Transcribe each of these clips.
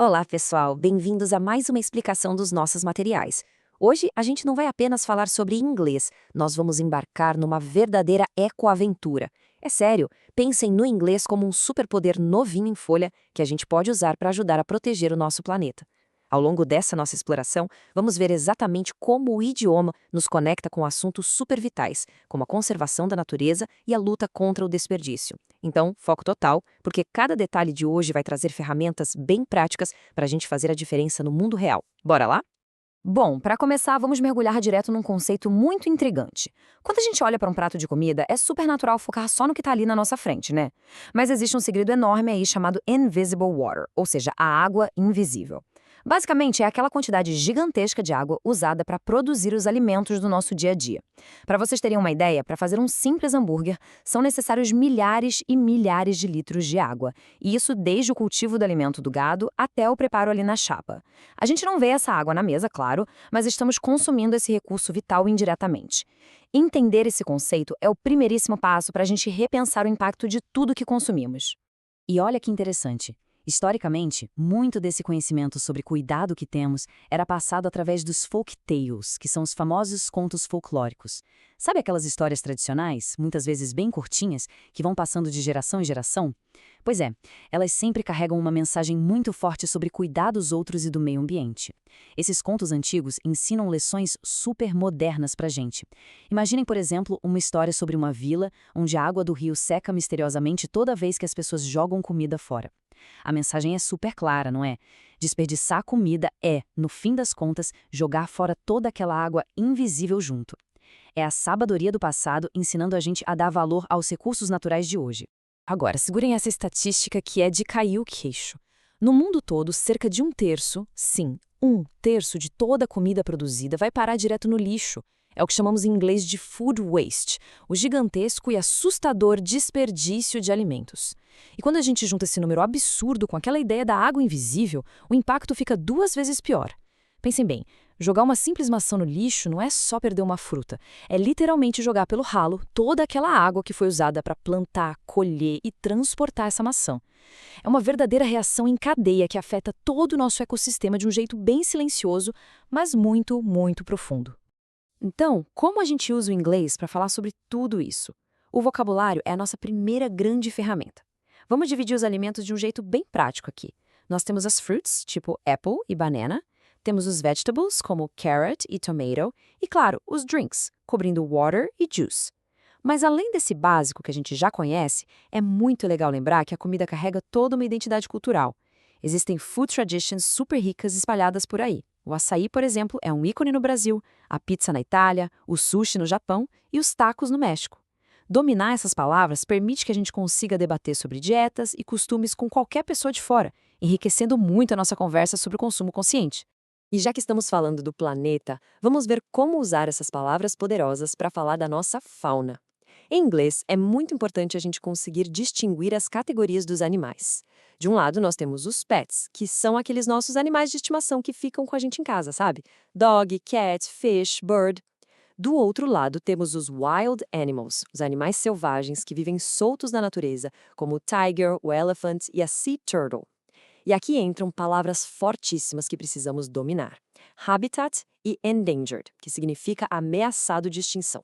Olá, pessoal! Bem-vindos a mais uma explicação dos nossos materiais. Hoje, a gente não vai apenas falar sobre inglês, nós vamos embarcar numa verdadeira ecoaventura. É sério, pensem no inglês como um superpoder novinho em folha que a gente pode usar para ajudar a proteger o nosso planeta. Ao longo dessa nossa exploração, vamos ver exatamente como o idioma nos conecta com assuntos super vitais, como a conservação da natureza e a luta contra o desperdício. Então, foco total, porque cada detalhe de hoje vai trazer ferramentas bem práticas para a gente fazer a diferença no mundo real. Bora lá? Bom, para começar, vamos mergulhar direto num conceito muito intrigante. Quando a gente olha para um prato de comida, é super natural focar só no que está ali na nossa frente, né? Mas existe um segredo enorme aí chamado invisible water, ou seja, a água invisível. Basicamente, é aquela quantidade gigantesca de água usada para produzir os alimentos do nosso dia a dia. Para vocês terem uma ideia, para fazer um simples hambúrguer, são necessários milhares e milhares de litros de água. E isso desde o cultivo do alimento do gado até o preparo ali na chapa. A gente não vê essa água na mesa, claro, mas estamos consumindo esse recurso vital indiretamente. Entender esse conceito é o primeiríssimo passo para a gente repensar o impacto de tudo que consumimos. E olha que interessante. Historicamente, muito desse conhecimento sobre cuidado que temos era passado através dos folk tales, que são os famosos contos folclóricos. Sabe aquelas histórias tradicionais, muitas vezes bem curtinhas, que vão passando de geração em geração? Pois é, elas sempre carregam uma mensagem muito forte sobre cuidar dos outros e do meio ambiente. Esses contos antigos ensinam lições super modernas pra gente. Imaginem, por exemplo, uma história sobre uma vila onde a água do rio seca misteriosamente toda vez que as pessoas jogam comida fora. A mensagem é super clara, não é? Desperdiçar comida é, no fim das contas, jogar fora toda aquela água invisível junto. É a sabedoria do passado ensinando a gente a dar valor aos recursos naturais de hoje. Agora, segurem essa estatística que é de cair o queixo. No mundo todo, cerca de 1/3, sim, 1/3 de toda a comida produzida vai parar direto no lixo. É o que chamamos em inglês de food waste, o gigantesco e assustador desperdício de alimentos. E quando a gente junta esse número absurdo com aquela ideia da água invisível, o impacto fica 2 vezes pior. Pensem bem, jogar uma simples maçã no lixo não é só perder uma fruta, é literalmente jogar pelo ralo toda aquela água que foi usada para plantar, colher e transportar essa maçã. É uma verdadeira reação em cadeia que afeta todo o nosso ecossistema de um jeito bem silencioso, mas muito, muito profundo. Então, como a gente usa o inglês para falar sobre tudo isso? O vocabulário é a nossa primeira grande ferramenta. Vamos dividir os alimentos de um jeito bem prático aqui. Nós temos as fruits, tipo apple e banana, temos os vegetables, como carrot e tomato, e claro, os drinks, cobrindo water e juice. Mas além desse básico que a gente já conhece, é muito legal lembrar que a comida carrega toda uma identidade cultural. Existem food traditions super ricas espalhadas por aí. O açaí, por exemplo, é um ícone no Brasil, a pizza na Itália, o sushi no Japão e os tacos no México. Dominar essas palavras permite que a gente consiga debater sobre dietas e costumes com qualquer pessoa de fora, enriquecendo muito a nossa conversa sobre o consumo consciente. E já que estamos falando do planeta, vamos ver como usar essas palavras poderosas para falar da nossa fauna. Em inglês, é muito importante a gente conseguir distinguir as categorias dos animais. De um lado, nós temos os pets, que são aqueles nossos animais de estimação que ficam com a gente em casa, sabe? Dog, cat, fish, bird. Do outro lado, temos os wild animals, os animais selvagens que vivem soltos na natureza, como o tiger, o elephant e a sea turtle. E aqui entram palavras fortíssimas que precisamos dominar. Habitat e endangered, que significa ameaçado de extinção.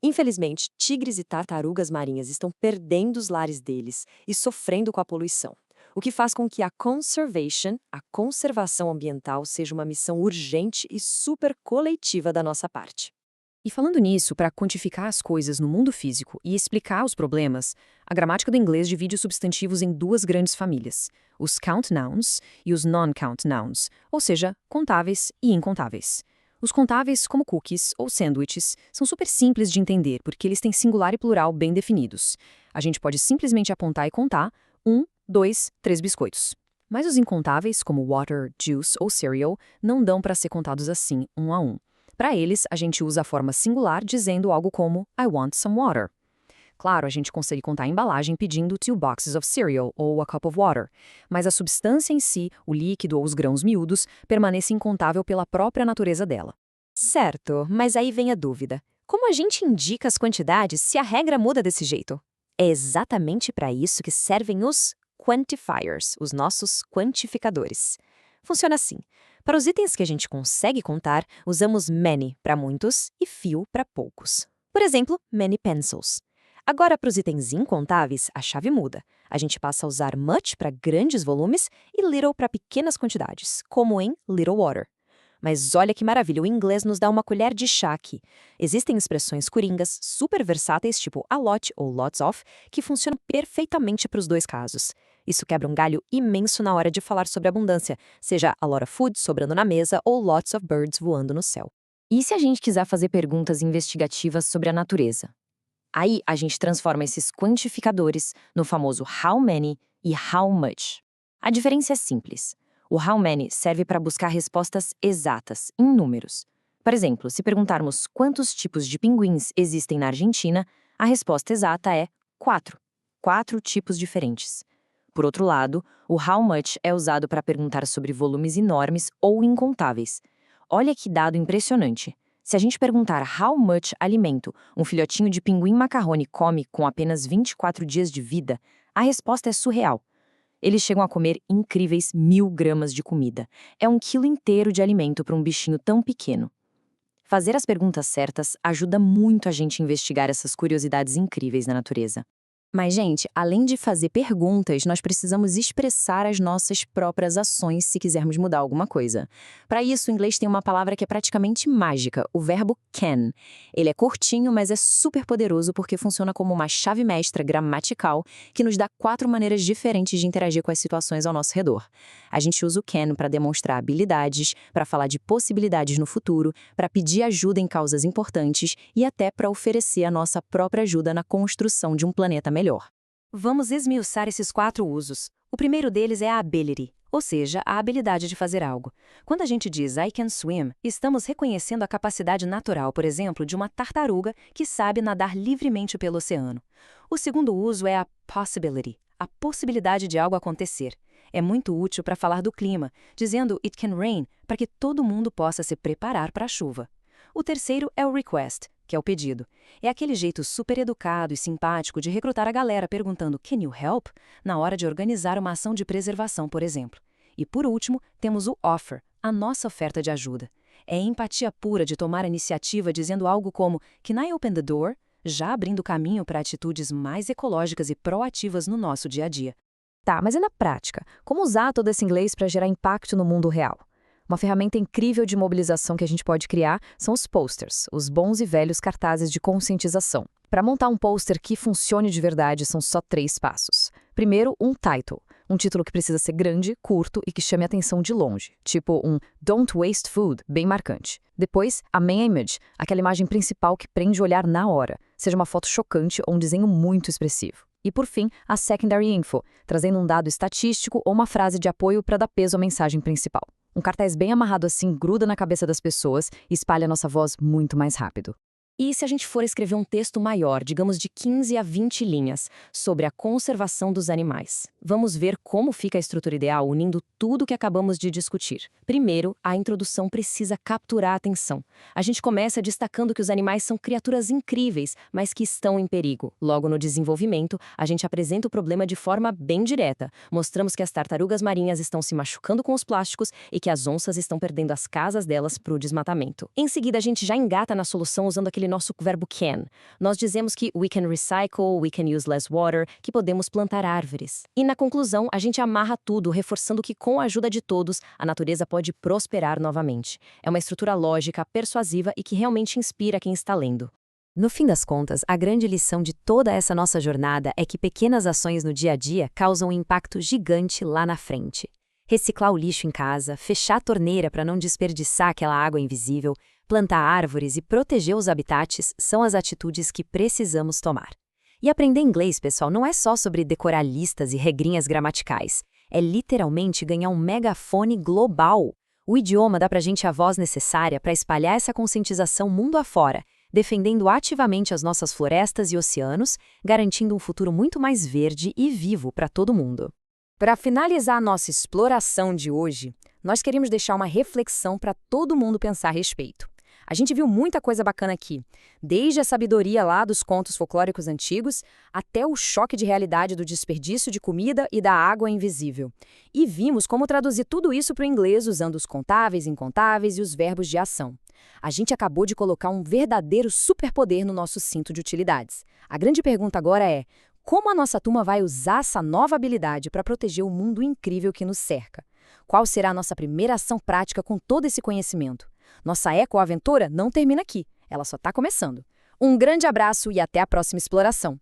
Infelizmente, tigres e tartarugas marinhas estão perdendo os lares deles e sofrendo com a poluição, o que faz com que a conservation, a conservação ambiental, seja uma missão urgente e super coletiva da nossa parte. E falando nisso, para quantificar as coisas no mundo físico e explicar os problemas, a gramática do inglês divide os substantivos em 2 grandes famílias, os count nouns e os non-count nouns, ou seja, contáveis e incontáveis. Os contáveis, como cookies ou sandwiches, são super simples de entender porque eles têm singular e plural bem definidos. A gente pode simplesmente apontar e contar 1, 2, 3 biscoitos. Mas os incontáveis, como water, juice ou cereal, não dão para ser contados assim, um a um. Para eles, a gente usa a forma singular dizendo algo como I want some water. Claro, a gente consegue contar a embalagem pedindo 2 boxes of cereal ou a cup of water, mas a substância em si, o líquido ou os grãos miúdos, permanece incontável pela própria natureza dela. Certo, mas aí vem a dúvida. Como a gente indica as quantidades se a regra muda desse jeito? É exatamente para isso que servem os quantifiers, os nossos quantificadores. Funciona assim. Para os itens que a gente consegue contar, usamos many para muitos e few para poucos. Por exemplo, many pencils. Agora, para os itens incontáveis, a chave muda. A gente passa a usar much para grandes volumes e little para pequenas quantidades, como em little water. Mas olha que maravilha, o inglês nos dá uma colher de chá aqui. Existem expressões coringas super versáteis, tipo a lot ou lots of, que funcionam perfeitamente para os dois casos. Isso quebra um galho imenso na hora de falar sobre abundância, seja a lot of food sobrando na mesa ou lots of birds voando no céu. E se a gente quiser fazer perguntas investigativas sobre a natureza? Aí a gente transforma esses quantificadores no famoso how many e how much. A diferença é simples. O how many serve para buscar respostas exatas, em números. Por exemplo, se perguntarmos quantos tipos de pinguins existem na Argentina, a resposta exata é 4. 4 tipos diferentes. Por outro lado, o how much é usado para perguntar sobre volumes enormes ou incontáveis. Olha que dado impressionante. Se a gente perguntar how much alimento um filhotinho de pinguim macarrone come com apenas 24 dias de vida, a resposta é surreal. Eles chegam a comer incríveis 1.000 gramas de comida. É 1 quilo inteiro de alimento para um bichinho tão pequeno. Fazer as perguntas certas ajuda muito a gente a investigar essas curiosidades incríveis na natureza. Mas, gente, além de fazer perguntas, nós precisamos expressar as nossas próprias ações se quisermos mudar alguma coisa. Para isso, o inglês tem uma palavra que é praticamente mágica, o verbo can. Ele é curtinho, mas é super poderoso porque funciona como uma chave mestra gramatical que nos dá 4 maneiras diferentes de interagir com as situações ao nosso redor. A gente usa o can para demonstrar habilidades, para falar de possibilidades no futuro, para pedir ajuda em causas importantes e até para oferecer a nossa própria ajuda na construção de um planeta melhor. Vamos esmiuçar esses 4 usos. O primeiro deles é a ability, ou seja, a habilidade de fazer algo. Quando a gente diz I can swim, estamos reconhecendo a capacidade natural, por exemplo, de uma tartaruga que sabe nadar livremente pelo oceano. O segundo uso é a possibility, a possibilidade de algo acontecer. É muito útil para falar do clima, dizendo it can rain, para que todo mundo possa se preparar para a chuva. O terceiro é o request, que é o pedido. É aquele jeito super educado e simpático de recrutar a galera perguntando "Can you help?" na hora de organizar uma ação de preservação, por exemplo. E por último, temos o offer, a nossa oferta de ajuda. É empatia pura de tomar a iniciativa dizendo algo como "Can I open the door?", já abrindo caminho para atitudes mais ecológicas e proativas no nosso dia a dia. Tá, mas e na prática? Como usar todo esse inglês para gerar impacto no mundo real? Uma ferramenta incrível de mobilização que a gente pode criar são os posters, os bons e velhos cartazes de conscientização. Para montar um pôster que funcione de verdade, são só 3 passos. Primeiro, um title. Um título que precisa ser grande, curto e que chame a atenção de longe. Tipo um Don't Waste Food, bem marcante. Depois, a main image, aquela imagem principal que prende o olhar na hora. Seja uma foto chocante ou um desenho muito expressivo. E por fim, a secondary info, trazendo um dado estatístico ou uma frase de apoio para dar peso à mensagem principal. Um cartaz bem amarrado assim gruda na cabeça das pessoas e espalha a nossa voz muito mais rápido. E se a gente for escrever um texto maior, digamos de 15 a 20 linhas, sobre a conservação dos animais? Vamos ver como fica a estrutura ideal unindo tudo o que acabamos de discutir. Primeiro, a introdução precisa capturar a atenção. A gente começa destacando que os animais são criaturas incríveis, mas que estão em perigo. Logo no desenvolvimento, a gente apresenta o problema de forma bem direta. Mostramos que as tartarugas marinhas estão se machucando com os plásticos e que as onças estão perdendo as casas delas para o desmatamento. Em seguida, a gente já engata na solução usando aquele nosso verbo can. Nós dizemos que we can recycle, we can use less water, que podemos plantar árvores. E na conclusão, a gente amarra tudo, reforçando que com a ajuda de todos, a natureza pode prosperar novamente. É uma estrutura lógica, persuasiva e que realmente inspira quem está lendo. No fim das contas, a grande lição de toda essa nossa jornada é que pequenas ações no dia a dia causam um impacto gigante lá na frente. Reciclar o lixo em casa, fechar a torneira para não desperdiçar aquela água invisível, plantar árvores e proteger os habitats são as atitudes que precisamos tomar. E aprender inglês, pessoal, não é só sobre decorar listas e regrinhas gramaticais. É literalmente ganhar um megafone global. O idioma dá pra gente a voz necessária para espalhar essa conscientização mundo afora, defendendo ativamente as nossas florestas e oceanos, garantindo um futuro muito mais verde e vivo para todo mundo. Para finalizar a nossa exploração de hoje, nós queremos deixar uma reflexão para todo mundo pensar a respeito. A gente viu muita coisa bacana aqui, desde a sabedoria lá dos contos folclóricos antigos, até o choque de realidade do desperdício de comida e da água invisível. E vimos como traduzir tudo isso para o inglês usando os contáveis, incontáveis e os verbos de ação. A gente acabou de colocar um verdadeiro superpoder no nosso cinto de utilidades. A grande pergunta agora é: como a nossa turma vai usar essa nova habilidade para proteger o mundo incrível que nos cerca? Qual será a nossa primeira ação prática com todo esse conhecimento? Nossa ecoaventura não termina aqui, ela só está começando. Um grande abraço e até a próxima exploração!